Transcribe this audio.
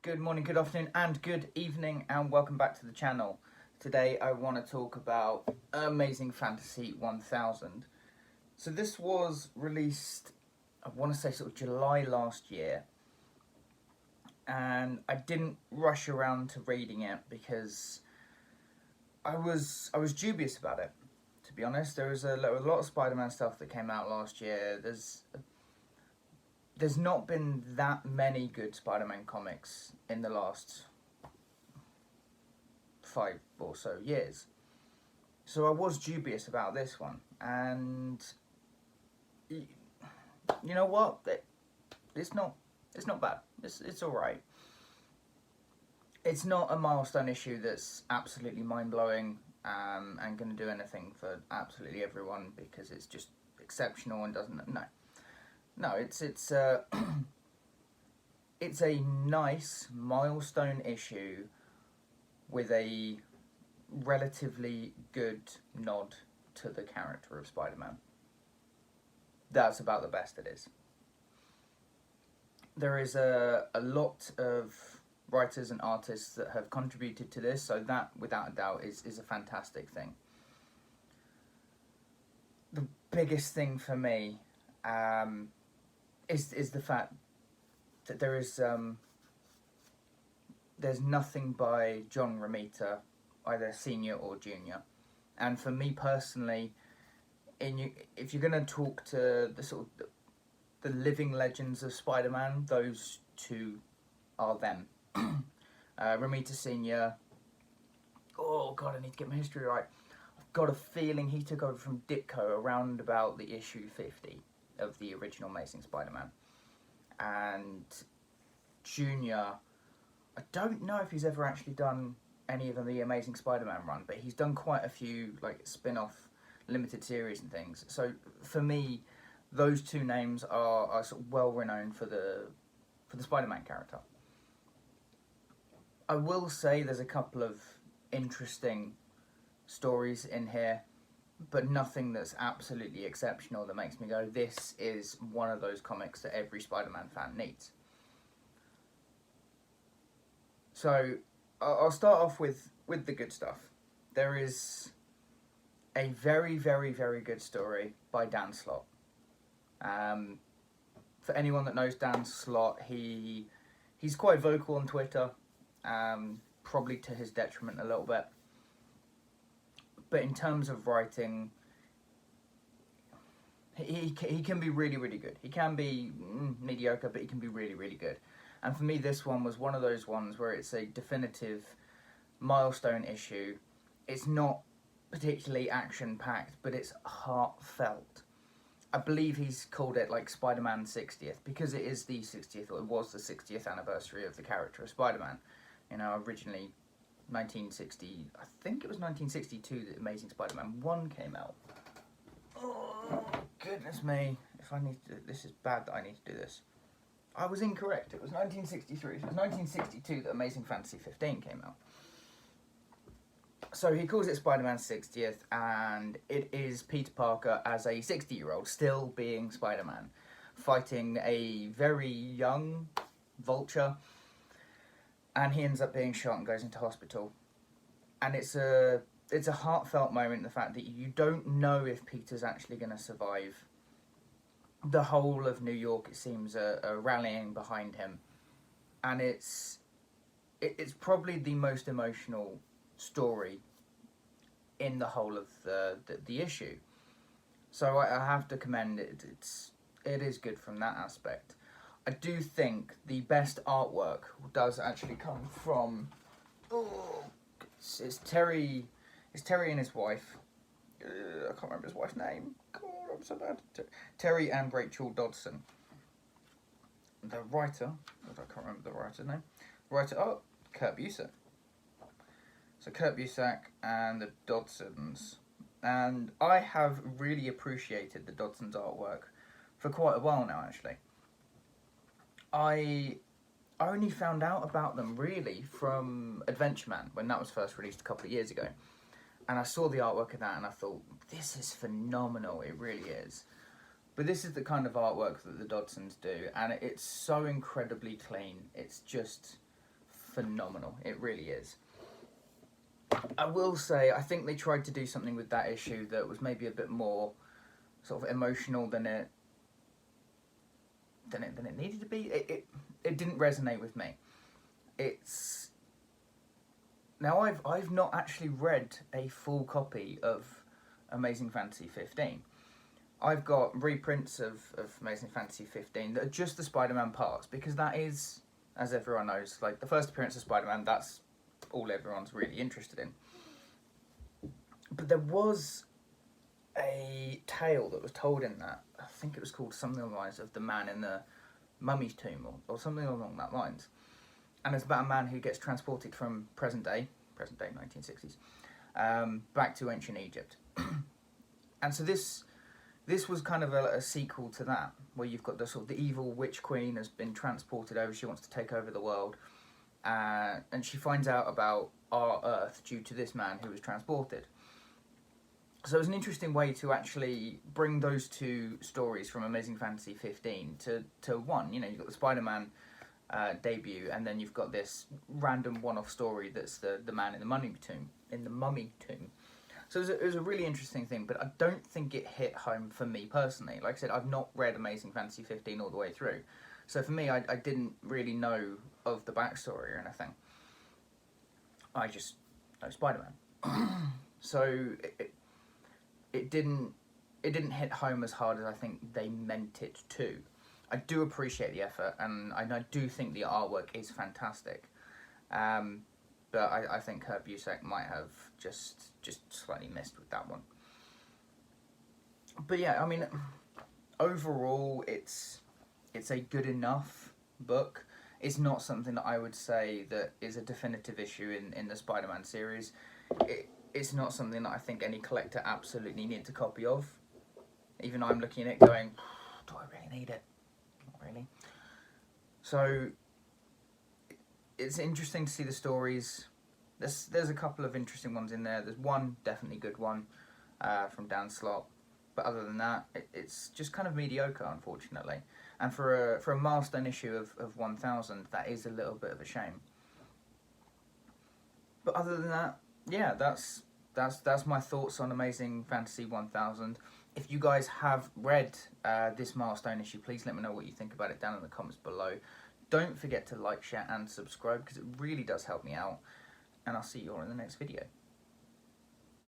Good morning, good afternoon, and good evening, and welcome back to the channel. Today I want to talk about Amazing Fantasy 1000. So this was released, I want to say sort of July last year, and I didn't rush around to reading it because I was dubious about it. To be honest, there was a lot of Spider-Man stuff that came out last year. There's not been that many good Spider-Man comics in the last 5 or so years. So I was dubious about this one. And you know what? It's not bad. It's alright. It's not a milestone issue that's absolutely mind-blowing and going to do anything for absolutely everyone because it's just exceptional and doesn't... No, it's it's a nice milestone issue with a relatively good nod to the character of Spider-Man. That's about the best it is. There is a lot of writers and artists that have contributed to this, so that, without a doubt, is a fantastic thing. The biggest thing for me is the fact that there's nothing by John Romita, either senior or junior, and for me personally, if you're going to talk to the living legends of Spider-Man, those two are them. Romita Senior. Oh God, I need to get my history right. I've got a feeling he took over from Ditko around about the issue 50 of the original Amazing Spider-Man. And Junior, I don't know if he's ever actually done any of the Amazing Spider-Man run, but he's done quite a few like spin-off limited series and things. So for me, those two names are sort of well renowned for the Spider-Man character. I will say there's a couple of interesting stories in here, but nothing that's absolutely exceptional that makes me go, this is one of those comics that every Spider-Man fan needs. So I'll start off with the good stuff. There is a very, very, very good story by Dan Slott. For anyone that knows Dan Slott, he's quite vocal on Twitter, probably to his detriment a little bit. But in terms of writing, he can be really, really good. He can be mediocre, but he can be really, really good. And for me, this one was one of those ones where it's a definitive milestone issue. It's not particularly action-packed, but it's heartfelt. I believe he's called it like Spider-Man 60th, because it is the 60th, or it was the 60th anniversary of the character of Spider-Man. You know, originally 1960, I think it was 1962 that Amazing Spider-Man 1 came out. Oh, goodness me. If I need to, this is bad that I need to do this. I was incorrect. It was 1963. It was 1962 that Amazing Fantasy 15 came out. So he calls it Spider-Man 60th, and it is Peter Parker as a 60-year-old, still being Spider-Man, fighting a very young Vulture, and he ends up being shot and goes into hospital. And it's a heartfelt moment, the fact that you don't know if Peter's actually going to survive. The whole of New York, it seems, are rallying behind him, and it's probably the most emotional story in the whole of the issue. So I have to commend it. It is good from that aspect. I do think the best artwork does actually come from it's Terry and his wife. I can't remember his wife's name. God, I'm so bad. Terry and Rachel Dodson. The writer, I can't remember the writer's name. Kurt Busiek. So Kurt Busiek and the Dodsons. And I have really appreciated the Dodsons' artwork for quite a while now, actually. I only found out about them, really, from Adventure Man, when that was first released a couple of years ago. And I saw the artwork of that and I thought, this is phenomenal, it really is. But this is the kind of artwork that the Dodsons do, and it's so incredibly clean. It's just phenomenal. It really is. I will say, I think they tried to do something with that issue that was maybe a bit more sort of emotional than it needed to be. It didn't resonate with me. It's now I've not actually read a full copy of Amazing Fantasy 15. I've got reprints of Amazing Fantasy 15 that are just the Spider-Man parts, because that is, as everyone knows, like the first appearance of Spider-Man, that's all everyone's really interested in. But there was a tale that was told in that. I think it was called something along the lines of the man in the mummy's tomb, or something along that lines. And it's about a man who gets transported from present day 1960s, back to ancient Egypt. And so this was kind of a sequel to that, where you've got the sort of the evil witch queen has been transported over. She wants to take over the world, and she finds out about our Earth due to this man who was transported. So it was an interesting way to actually bring those two stories from Amazing Fantasy 15 to one. You know, you've got the Spider-Man debut, and then you've got this random one-off story that's the man in the mummy tomb. So it was a really interesting thing, but I don't think it hit home for me personally. Like I said, I've not read Amazing Fantasy 15 all the way through. So for me, I didn't really know of the backstory or anything. I just know Spider-Man. So it didn't hit home as hard as I think they meant it to. I do appreciate the effort, and I do think the artwork is fantastic. But I think Herb Busiek might have just slightly missed with that one. But yeah, I mean, overall, it's a good enough book. It's not something that I would say that is a definitive issue in the Spider-Man series. It's not something that I think any collector absolutely needs a copy of. Even I'm looking at it going, do I really need it? Not really. So it's interesting to see the stories. There's a couple of interesting ones in there. There's one definitely good one from Dan Slott, but other than that, it's just kind of mediocre, unfortunately. And for a milestone issue of 1000, that is a little bit of a shame. But other than that, yeah, that's my thoughts on Amazing Fantasy 1000. If you guys have read this milestone issue, please let me know what you think about it down in the comments below. Don't forget to like, share, and subscribe, because it really does help me out. And I'll see you all in the next video.